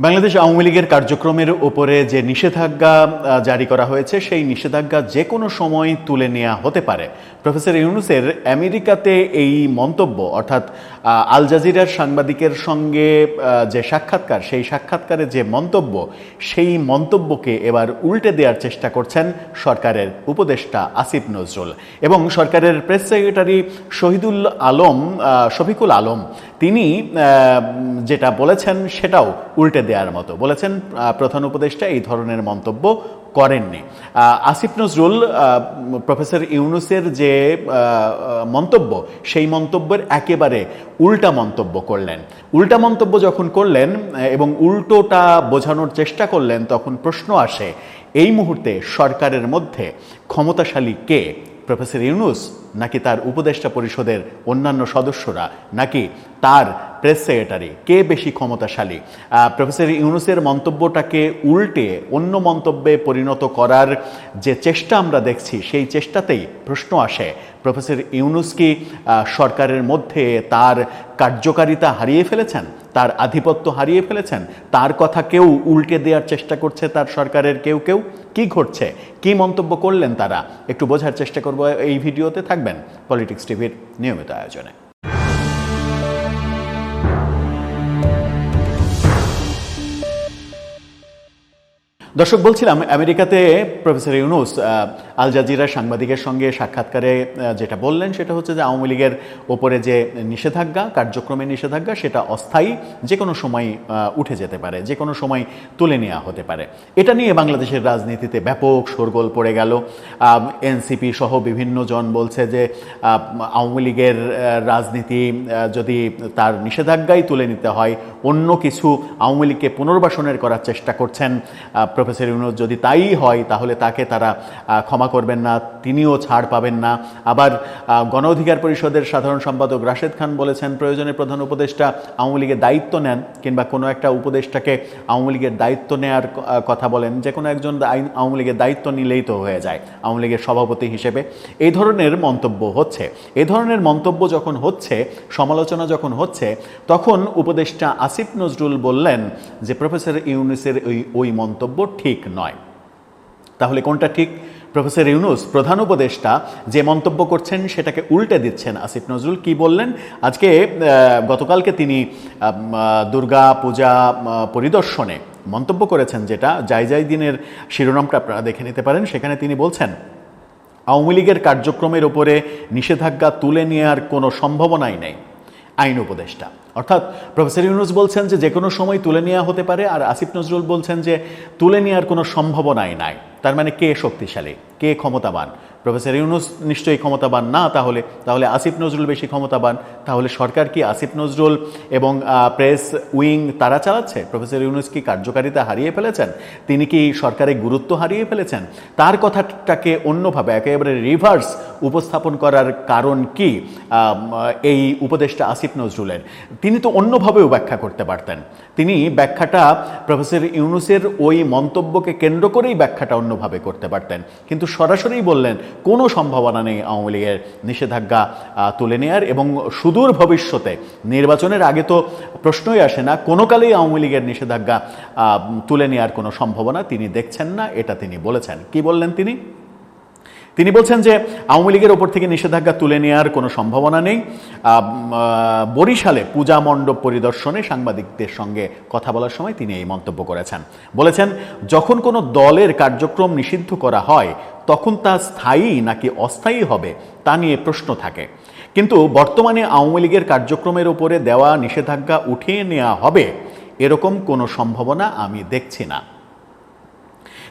বাংলাদেশ আওয়ামী লীগের কার্যক্রমের উপরে যে নিষেধাজ্ঞা জারি করা হয়েছে সেই নিষেধাজ্ঞা যে কোনো সময় তুলে নেওয়া হতে পারে। প্রফেসর ইউনূসের আমেরিকাতে এই মন্তব্য, অর্থাৎ আল জাজিরার সাংবাদিকের সঙ্গে যে সাক্ষাৎকার, সেই সাক্ষাৎকারে যে মন্তব্য, সেই মন্তব্যকে এবার উল্টে দেওয়ার চেষ্টা করছেন সরকারের উপদেষ্টা আসিফ নজরুল এবং সরকারের প্রেস সেক্রেটারি শফিকুল আলম তিনি যেটা বলেছেন সেটাও উল্টে দেওয়ার মতো বলেছেন। প্রধান উপদেষ্টা এই ধরনের মন্তব্য করেননি। আসিফ নজরুল প্রফেসর ইউনূসের যে মন্তব্য, সেই মন্তব্যের একেবারে উল্টা মন্তব্য করলেন। উল্টা মন্তব্য যখন করলেন এবং উল্টোটা বোঝানোর চেষ্টা করলেন, তখন প্রশ্ন আসে এই মুহূর্তে সরকারের মধ্যে ক্ষমতাশালী কে, প্রফেসর ইউনূস নাকি তার উপদেষ্টা পরিষদের অন্যান্য সদস্যরা, নাকি তার প্রেস সেক্রেটারি? কে বেশি ক্ষমতাশালী? প্রফেসর ইউনূসের মন্তব্যটাকে উল্টে অন্য মন্তব্যে পরিণত করার যে চেষ্টা আমরা দেখছি, সেই চেষ্টাতেই প্রশ্ন আসে প্রফেসর ইউনূস কি সরকারের মধ্যে তার কার্যকারিতা হারিয়ে ফেলেছেন, তার আধিপত্য হারিয়ে ফেলেছেন? তার কথা কেউ উল্টে দেওয়ার চেষ্টা করছে তার সরকারের কেউ কেউ? কি ঘটছে, কি মন্তব্য করলেন তারা, একটু বোঝার চেষ্টা করব এই ভিডিওতে। থাকবেন পলিটিক্স টিভির নিয়মিত আয়োজনে। দর্শক, বলছিলাম আমেরিকাতে প্রফেসর ইউনূস আল জাজিরার সাংবাদিকের সঙ্গে সাক্ষাৎকারে যেটা বললেন সেটা হচ্ছে যে আওয়ামী লীগের ওপরে যে নিষেধাজ্ঞা, কার্যক্রমের নিষেধাজ্ঞা, সেটা অস্থায়ী, যে কোনো সময় উঠে যেতে পারে, যে কোনো সময় তুলে নেওয়া হতে পারে। এটা নিয়ে বাংলাদেশের রাজনীতিতে ব্যাপক শোরগোল পড়ে গেল। এনসিপি সহ বিভিন্ন জন বলছে যে আওয়ামী লীগের রাজনীতি যদি তার নিষেধাজ্ঞাই তুলে নিতে হয়, অন্য কিছু আওয়ামী লীগকে পুনর্বাসনের করার চেষ্টা করছেন প্রফেসর ইউনূস। যদি তাই হয় তাহলে তাকে তারা ক্ষমা করবেন না, তিনিও ছাড় পাবেন না। আবার গণ অধিকার পরিষদের সাধারণ সম্পাদক রাশেদ খান বলেছেন প্রয়োজনে প্রধান উপদেষ্টা আওয়ামী লীগের দায়িত্ব নেন, কিংবা কোনো একটা উপদেষ্টাকে আওয়ামী লীগের দায়িত্ব নেওয়ার কথা বলেন। যে কোনো একজন আওয়ামী লীগের দায়িত্ব নিলেই তো হয়ে যায় আওয়ামী লীগের সভাপতি হিসেবে। এই ধরনের মন্তব্য হচ্ছে। এই ধরনের মন্তব্য যখন হচ্ছে, সমালোচনা যখন হচ্ছে, তখন উপদেষ্টা আসিফ নজরুল বললেন যে প্রফেসর ইউনূসের ওই মন্তব্য ঠিক নয়। তাহলে কোনটা ঠিক? প্রফেসর ইউনূস প্রধান উপদেষ্টা যে মন্তব্য করছেন সেটাকে উল্টে দিচ্ছেন আসিফ নজরুল। কি বললেন? আজকে গতকালকে তিনি দুর্গা পূজা পরিদর্শনে মন্তব্য করেছেন, যেটা যাই দিনের শিরোনামটা আপনারা দেখে নিতে পারেন। সেখানে তিনি বলছেন আওয়ামী লীগের কার্যক্রমের ওপরে নিষেধাজ্ঞা তুলে নেওয়ার কোনো সম্ভাবনাই নেই। আইন উপদেষ্টা, অর্থাৎ প্রফেসর ইউনূস বলছেন যে কোনো সময় তুলে নেওয়া হতে পারে, আর আসিফ নজরুল বলছেন যে তুলে নেওয়ার কোনো সম্ভাবনাই নাই। তার মানে কে শক্তিশালী, কে ক্ষমতাবান? প্রফেসর ইউনূস নিশ্চয়ই ক্ষমতাবান না। তাহলে আসিফ নজরুল বেশি ক্ষমতাবান। তাহলে সরকার কি আসিফ নজরুল এবং প্রেস উইং তারা চালাচ্ছে? প্রফেসর ইউনূস কি কার্যকারিতা হারিয়ে ফেলেছেন? তিনি কি সরকারে গুরুত্ব হারিয়ে ফেলেছেন? তার কথাটাকে অন্যভাবে একেবারে রিভার্স উপস্থাপন করার কারণ কি এই উপদেষ্টা আসিফ নজরুলের? তিনি তো অন্যভাবেও ব্যাখ্যা করতে পারতেন। তিনি ব্যাখ্যাটা প্রফেসর ইউনূসের ওই মন্তব্যকে কেন্দ্র করেই ব্যাখ্যাটা অন্যভাবে করতে পারতেন, কিন্তু সরাসরি বললেন কোনো সম্ভাবনা নেই আওয়ামী লীগের নিষেধাজ্ঞা তুলে নেওয়ার, এবং সুদূর ভবিষ্যতে নির্বাচনের আগে তো প্রশ্নই আসে না, কোনো কালেই আওয়ামী লীগের নিষেধাজ্ঞা তুলে নেওয়ার কোনো সম্ভাবনা তিনি দেখছেন না। এটা তিনি বলেছেন। কি বললেন তিনি? তিনি বলছেন যে আওয়ামী লীগের ওপর থেকে নিষেধাজ্ঞা তুলে নেওয়ার কোনো সম্ভাবনা নেই। বরিশালে পূজা মণ্ডপ পরিদর্শনে সাংবাদিকদের সঙ্গে কথা বলার সময় তিনি এই মন্তব্য করেছেন। বলেছেন যখন কোনো দলের কার্যক্রম নিষিদ্ধ করা হয় তখন তা স্থায়ী নাকি অস্থায়ী হবে তা নিয়ে প্রশ্ন থাকে, কিন্তু বর্তমানে আওয়ামী লীগের কার্যক্রমের উপরে দেওয়া নিষেধাজ্ঞা উঠিয়ে নেওয়া হবে এরকম কোনো সম্ভাবনা আমি দেখছি না।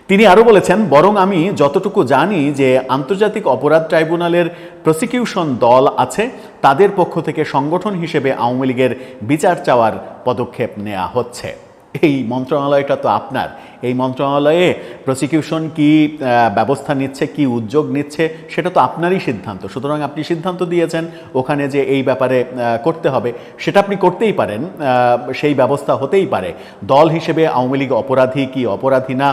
তিনি আরও বলেছেন বরং আমি যতটুকু জানি যে আন্তর্জাতিক অপরাধ ট্রাইব্যুনালের প্রসিকিউশন দল আছে, তাদের পক্ষ থেকে সংগঠন হিসেবে আওয়ামী লীগের বিচার চাওয়ার পদক্ষেপ নেওয়া হচ্ছে। এই মন্ত্রণালয়টা তো আপনার। এই মন্ত্রণালয়ে প্রসিকিউশন কি ব্যবস্থা নিচ্ছে, কি উদ্যোগ নিচ্ছে, সেটা তো আপনারই সিদ্ধান্ত। সুতরাং আপনি সিদ্ধান্ত দিয়েছেন ওখানে যে এই ব্যাপারে করতে হবে, সেটা আপনি করতেই পারেন, সেই ব্যবস্থা হতেই পারে। দল হিসেবে আওয়ামী লীগ অপরাধী কি অপরাধী না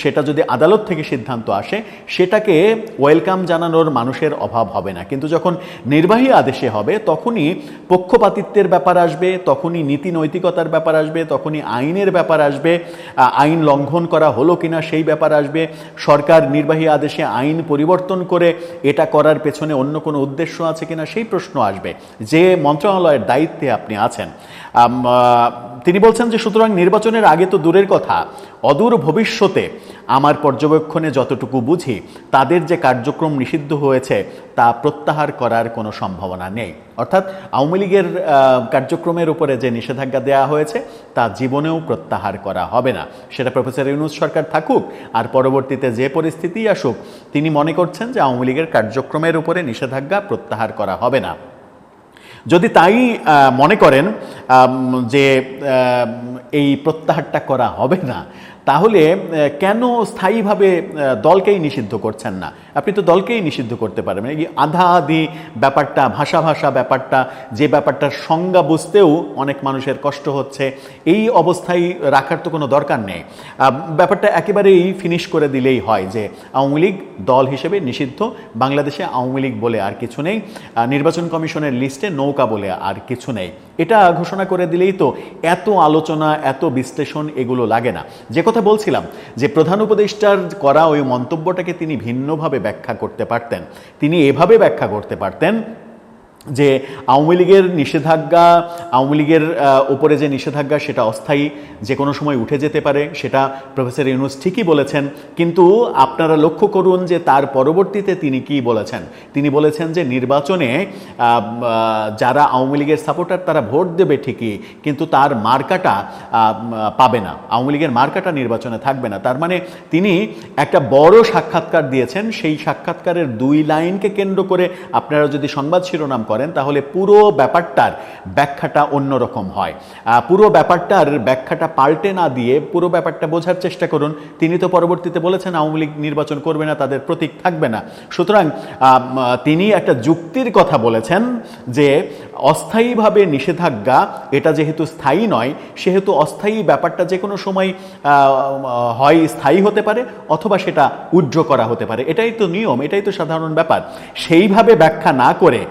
সেটা যদি আদালত থেকে সিদ্ধান্ত আসে, সেটাকে ওয়েলকাম জানানোর মানুষের অভাব হবে না। কিন্তু যখন নির্বাহী আদেশে হবে তখনই পক্ষপাতিত্বের ব্যাপার আসবে, তখনই নীতি নৈতিকতার ব্যাপার আসবে, তখনই আইনের ব্যাপার আসবে, আইন লঙ্ঘন করা হলো কিনা সেই ব্যাপার আসবে, সরকার নির্বাহী আদেশে আইন পরিবর্তন করে এটা করার পেছনে অন্য কোনো উদ্দেশ্য আছে কিনা সেই প্রশ্ন আসবে। যে মন্ত্রণালয়ের দায়িত্বে আপনি আছেন তিনি বলছেন যে সুতরাং নির্বাচনের আগে তো দূরের কথা, অদূর ভবিষ্যতে আমার পর্যবেক্ষণে যতটুকু বুঝি তাদের যে কার্যক্রম নিষিদ্ধ হয়েছে তা প্রত্যাহার করার কোনো সম্ভাবনা নেই। অর্থাৎ আওয়ামী লীগের কার্যক্রমের উপরে যে নিষেধাজ্ঞা দেওয়া হয়েছে তা জীবনেও প্রত্যাহার করা হবে না। সেটা প্রফেসর ইউনূস সরকার থাকুক আর পরবর্তীতে যে পরিস্থিতি আসুক, তিনি মনে করছেন যে আওয়ামী লীগের কার্যক্রমের উপরে নিষেধাজ্ঞা প্রত্যাহার করা হবে না। যদি তাই মনে করেন যে এই প্রত্যাহারটা করা হবে না, তাহলে কেন স্থায়ীভাবে দলকেই নিষিদ্ধ করছেন না? আপনি তো দলকেই নিষিদ্ধ করতে পারবেন। এই আধা আধি ব্যাপারটা, ভাষা ভাষা ব্যাপারটা, যে ব্যাপারটার সংজ্ঞা বুঝতেও অনেক মানুষের কষ্ট হচ্ছে, এই অবস্থায় রাখার তো কোনো দরকার নেই। ব্যাপারটা একেবারেই ফিনিশ করে দিলেই হয় যে আওয়ামী লীগ দল হিসেবে নিষিদ্ধ, বাংলাদেশে আওয়ামী লীগ বলে আর কিছু নেই, নির্বাচন কমিশনের লিস্টে নৌকা বলে আর কিছু নেই। এটা ঘোষণা করে দিলেই তো এত আলোচনা, এত বিশ্লেষণ এগুলো লাগে না। যে কথা বলছিলাম যে প্রধান উপদেষ্টার করা ওই মন্তব্যটাকে তিনি ভিন্নভাবে ব্যাখ্যা করতে পারতেন। তিনি এভাবে ব্যাখ্যা করতে পারতেন যে আওয়ামী লীগের নিষেধাজ্ঞা, আওয়ামী লীগের উপরে যে নিষেধাজ্ঞা সেটা অস্থায়ী, যে কোনো সময় উঠে যেতে পারে, সেটা প্রফেসর ইউনূস ঠিকই বলেছেন। কিন্তু আপনারা লক্ষ্য করুন যে তার পরবর্তীতে তিনি কি বলেছেন। তিনি বলেছেন যে নির্বাচনে যারা আওয়ামী লীগের সাপোর্টার তারা ভোট দেবে ঠিকই, কিন্তু তার মার্কাটা পাবে না, আওয়ামী লীগের মার্কাটা নির্বাচনে থাকবে না। তার মানে তিনি একটা বড় সাক্ষাৎকার দিয়েছেন। সেই সাক্ষাৎকারের 2 লাইনকে কেন্দ্র করে আপনারা যদি সংবাদ শিরোনাম করেন তাহলে পুরো ব্যাপারটার ব্যাখ্যাটা অন্যরকম হয়। পুরো ব্যাপারটার ব্যাখ্যাটা পাল্টে না দিয়ে পুরো ব্যাপারটা বোঝার চেষ্টা করুন। তিনি তো পরবর্তীতে বলেছেন আওয়ামী লীগ নির্বাচন করবে না, তাদের প্রতীক থাকবে না। সুতরাং তিনি একটা যুক্তির কথা বলেছেন যে অস্থায়ীভাবে নিষেধাজ্ঞা, এটা যেহেতু স্থায়ী নয় সেহেতু অস্থায়ী ব্যাপারটা যে কোনো সময় হয় স্থায়ী হতে পারে অথবা সেটা উইথড্র করা হতে পারে। এটাই তো নিয়ম, এটাই তো সাধারণ ব্যাপার। সেইভাবে ব্যাখ্যা না করে,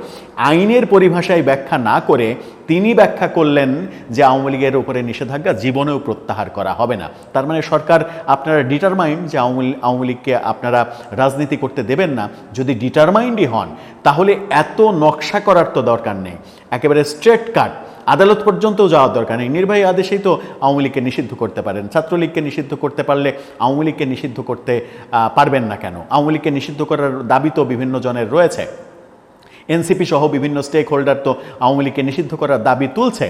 আইনের পরিভাষায় ব্যাখ্যা না করে তিনি ব্যাখ্যা করলেন যে আওয়ামী লীগের উপরে নিষেধাজ্ঞা জীবনেও প্রত্যাহার করা হবে না। তার মানে সরকার, আপনারা ডিটারমাইন্ড যে আওয়ামী লীগকে আপনারা রাজনীতি করতে দেবেন না। যদি ডিটারমাইন্ডই হন তাহলে এত নকশা করার তো দরকার নেই, একেবারে স্ট্রেট কাট আদালত পর্যন্ত যাওয়ার দরকার নেই। নির্বাহী আদেশেই তো আওয়ামী লীগকে নিষিদ্ধ করতে পারেন। ছাত্রলীগকে নিষিদ্ধ করতে পারলে আওয়ামী লীগকে নিষিদ্ধ করতে পারবেন না কেন? আওয়ামী লীগকে নিষিদ্ধ করার দাবি তো বিভিন্ন জনের রয়েছে। এনসিপি সহ বিভিন্ন স্টেক হোল্ডার তো আওয়ামী লীগকে নিষিদ্ধ করার দাবি তুলছে।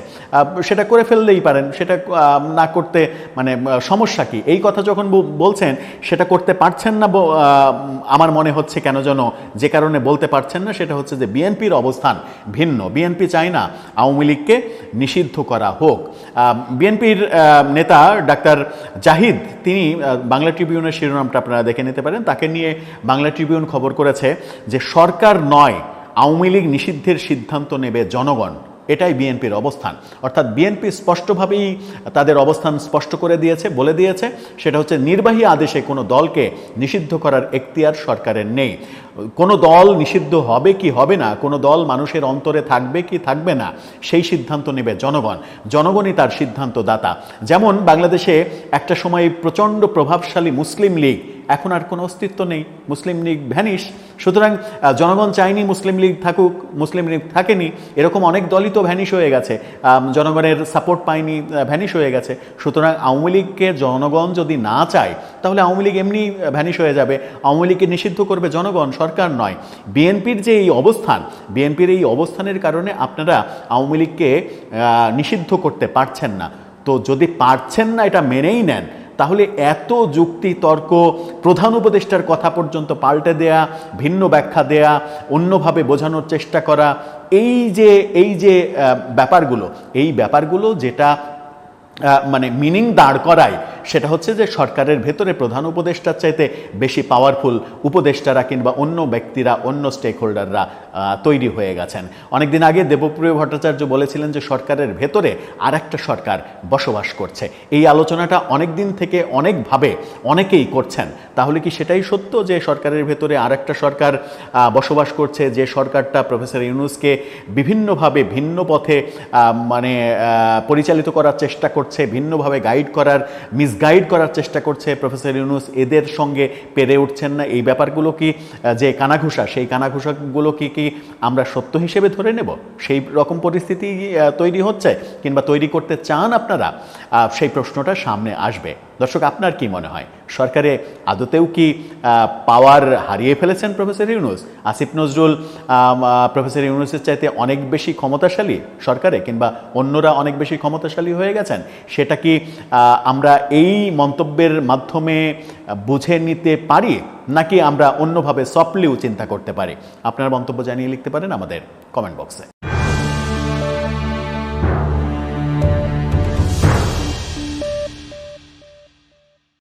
সেটা করে ফেললেই পারেন, সেটা না করতে মানে সমস্যা কি? এই কথা যখন বলছেন সেটা করতে পারছেন না, আমার মনে হচ্ছে কেন যেন যে কারণে বলতে পারছেন না সেটা হচ্ছে যে বিএনপির অবস্থান ভিন্ন। বিএনপি চায় না আওয়ামী লীগকে নিষিদ্ধ করা হোক। বিএনপির নেতা ডাক্তার জাহিদ, তিনি বাংলা ট্রিবিউনের শিরোনামটা আপনারা দেখে নিতে পারেন, তাকে নিয়ে বাংলা ট্রিবিউন খবর করেছে যে সরকার নয়, আওয়ামী লীগ নিষিদ্ধের সিদ্ধান্ত নেবে জনগণ। এটাই বিএনপির অবস্থান। অর্থাৎ বিএনপি স্পষ্টভাবেই তাদের অবস্থান স্পষ্ট করে দিয়েছে, বলে দিয়েছে, সেটা হচ্ছে নির্বাহী আদেশে কোনো দলকে নিষিদ্ধ করার এখতিয়ার সরকারের নেই। কোনো দল নিষিদ্ধ হবে কি হবে না, কোনো দল মানুষের অন্তরে থাকবে কি থাকবে না, সেই সিদ্ধান্ত নেবে জনগণ। জনগণই তার সিদ্ধান্তদাতা। যেমন বাংলাদেশে একটা সময় প্রচণ্ড প্রভাবশালী মুসলিম লীগ, এখন আর কোনো অস্তিত্ব নেই, মুসলিম লীগ ভ্যানিশ। সুতরাং জনগণ চায়নি মুসলিম লীগ থাকুক, মুসলিম লীগ থাকেনি, এরকম অনেক দলই তো ভ্যানিশ হয়ে গেছে, জনগণের সাপোর্ট পায়নি, ভ্যানিশ হয়ে গেছে। সুতরাং আওয়ামী লীগকে জনগণ যদি না চায় তাহলে আওয়ামী লীগ এমনি ভ্যানিশ হয়ে যাবে। আওয়ামী লীগকে নিষিদ্ধ করবে জনগণ, সরকার নয়। বিএনপির যে এই অবস্থান, বিএনপির এই অবস্থানের কারণে আপনারা আওয়ামী লীগকে নিষিদ্ধ করতে পারছেন না। তো যদি পারছেন না, এটা মেনেই নেন, তাহলে এত যুক্তি তর্ক, প্রধান উপদেষ্টার কথা পর্যন্ত পাল্টে দেয়া, ভিন্ন ব্যাখ্যা দেয়া, অন্যভাবে বোঝানোর চেষ্টা করা, এই যে ব্যাপারগুলো, এই ব্যাপারগুলো যেটা মানে মিনিং দাঁড় করায় সেটা হচ্ছে যে সরকারের ভেতরে প্রধান উপদেষ্টার চাইতে বেশি পাওয়ারফুল উপদেষ্টারা কিংবা অন্য ব্যক্তিরা, অন্য স্টেক হোল্ডাররা তৈরি হয়ে গেছেন। অনেকদিন আগে দেবপ্রিয় ভট্টাচার্য বলেছিলেন যে সরকারের ভেতরে আর একটা সরকার বসবাস করছে। এই আলোচনাটা অনেক দিন থেকে অনেকভাবে অনেকেই করছেন। তাহলে কি সেটাই সত্য যে সরকারের ভেতরে আর একটা সরকার বসবাস করছে, যে সরকারটা প্রফেসর ইউনূসকে বিভিন্নভাবে ভিন্ন পথে মানে পরিচালিত করার চেষ্টা করছে? করছে, ভিন্নভাবে গাইড করার, মিসগাইড করার চেষ্টা করছে প্রফেসর ইউনূস, এদের সঙ্গে পেরে উঠছেন না? এই ব্যাপারগুলো কি যে কানাঘুষা, সেই কানাঘুষাগুলো কি আমরা সত্য হিসেবে ধরে নেব? সেই রকম পরিস্থিতি তৈরি হচ্ছে কিংবা তৈরি করতে চান আপনারা? সেই প্রশ্নটা সামনে আসবে। দর্শক, আপনার কি মনে হয়, সরকারে আদতেও কি পাওয়ার হারিয়ে ফেলেছেন প্রফেসর ইউনূস? আসিফ নজরুল প্রফেসর ইউনূসের চাইতে অনেক বেশি ক্ষমতাশালী সরকারে, কিংবা অন্যরা অনেক বেশি ক্ষমতাশালী হয়ে গেছেন? সেটা কি আমরা এই মন্তব্যের মাধ্যমে বুঝে নিতে পারি, নাকি আমরা অন্যভাবে সফটলিও চিন্তা করতে পারি? আপনার মন্তব্য জানিয়ে লিখতে পারেন আমাদের কমেন্ট বক্সে।